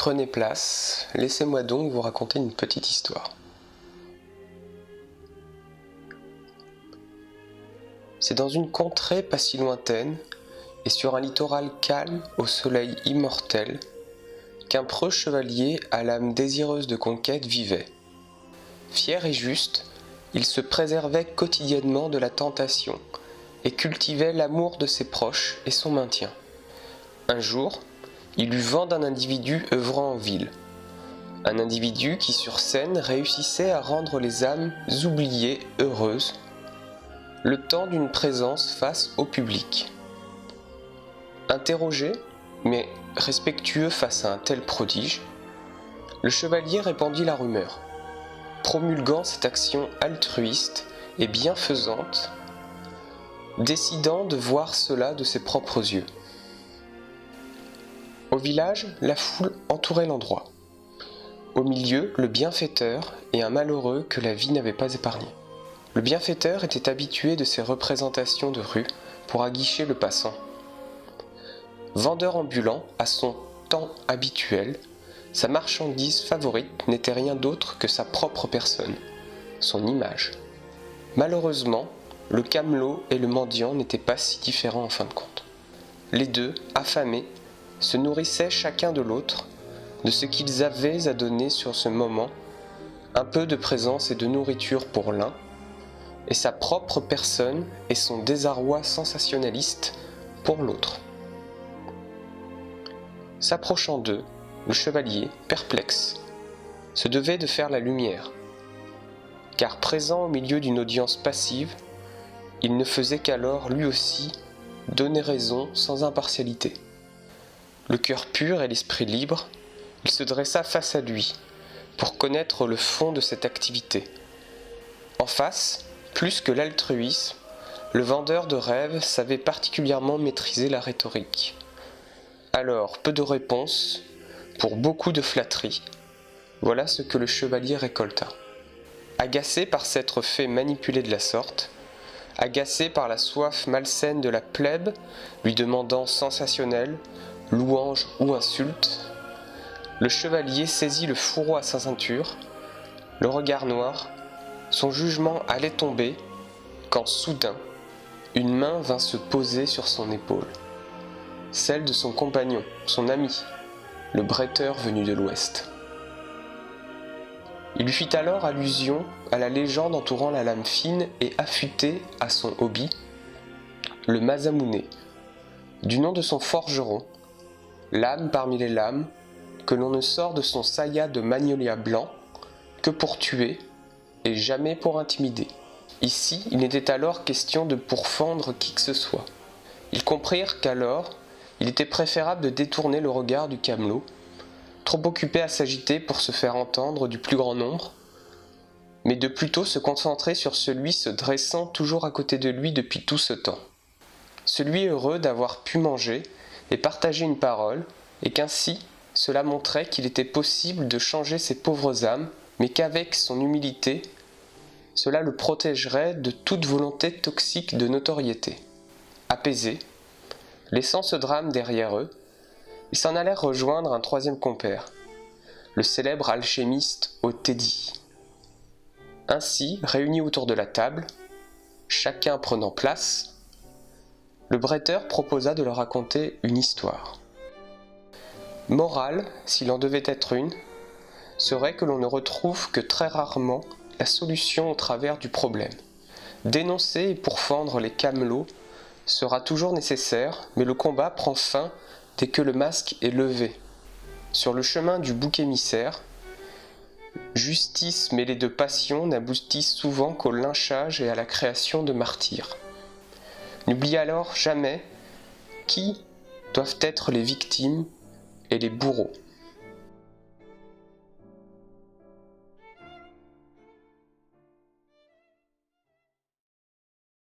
prenez place, laissez-moi donc vous raconter une petite histoire. C'est dans une contrée pas si lointaine, et sur un littoral calme au soleil immortel, qu'un preux chevalier à l'âme désireuse de conquête vivait. Fier et juste, il se préservait quotidiennement de la tentation et cultivait l'amour de ses proches et son maintien. Un jour, il eut vent d'un individu œuvrant en ville. Un individu qui sur scène réussissait à rendre les âmes oubliées heureuses, le temps d'une présence face au public. Interrogé, mais respectueux face à un tel prodige, le chevalier répandit la rumeur, promulguant cette action altruiste et bienfaisante, décidant de voir cela de ses propres yeux. Au village, la foule entourait l'endroit. Au milieu, le bienfaiteur et un malheureux que la vie n'avait pas épargné. Le bienfaiteur était habitué de ces représentations de rue pour aguicher le passant. Vendeur ambulant à son temps habituel, sa marchandise favorite n'était rien d'autre que sa propre personne, son image. Malheureusement, le camelot et le mendiant n'étaient pas si différents en fin de compte. Les deux, affamés, se nourrissaient chacun de l'autre, de ce qu'ils avaient à donner sur ce moment, un peu de présence et de nourriture pour l'un, et sa propre personne et son désarroi sensationnaliste pour l'autre. S'approchant d'eux, le chevalier, perplexe, se devait de faire la lumière, car présent au milieu d'une audience passive, il ne faisait qu'alors lui aussi donner raison sans impartialité. Le cœur pur et l'esprit libre, il se dressa face à lui pour connaître le fond de cette activité. En face, plus que l'altruisme, le vendeur de rêves savait particulièrement maîtriser la rhétorique. Alors, peu de réponses, pour beaucoup de flatteries. Voilà ce que le chevalier récolta. Agacé par s'être fait manipuler de la sorte, agacé par la soif malsaine de la plèbe, lui demandant sensationnel, louange ou insulte, le chevalier saisit le fourreau à sa ceinture, le regard noir, son jugement allait tomber, quand soudain, une main vint se poser sur son épaule. Celle de son compagnon, son ami, le bretteur venu de l'Ouest. Il lui fit alors allusion à la légende entourant la lame fine et affûtée à son hobby, le Masamune, du nom de son forgeron, lame parmi les lames, que l'on ne sort de son saya de magnolia blanc que pour tuer et jamais pour intimider. Ici, il n'était alors question de pourfendre qui que ce soit. Ils comprirent qu'alors, il était préférable de détourner le regard du camelot, trop occupé à s'agiter pour se faire entendre du plus grand nombre, mais de plutôt se concentrer sur celui se dressant toujours à côté de lui depuis tout ce temps. Celui heureux d'avoir pu manger et partager une parole, et qu'ainsi cela montrait qu'il était possible de changer ces pauvres âmes, mais qu'avec son humilité, cela le protégerait de toute volonté toxique de notoriété. Apaisé, laissant ce drame derrière eux, ils s'en allèrent rejoindre un troisième compère, le célèbre alchimiste au Teddy. Ainsi, réunis autour de la table, chacun prenant place, le bretteur proposa de leur raconter une histoire. Morale, s'il en devait être une, serait que l'on ne retrouve que très rarement la solution au travers du problème. Dénoncer et pourfendre les camelots sera toujours nécessaire, mais le combat prend fin dès que le masque est levé. Sur le chemin du bouc émissaire, justice mêlée de passion n'aboutit souvent qu'au lynchage et à la création de martyrs. N'oubliez alors jamais qui doivent être les victimes et les bourreaux.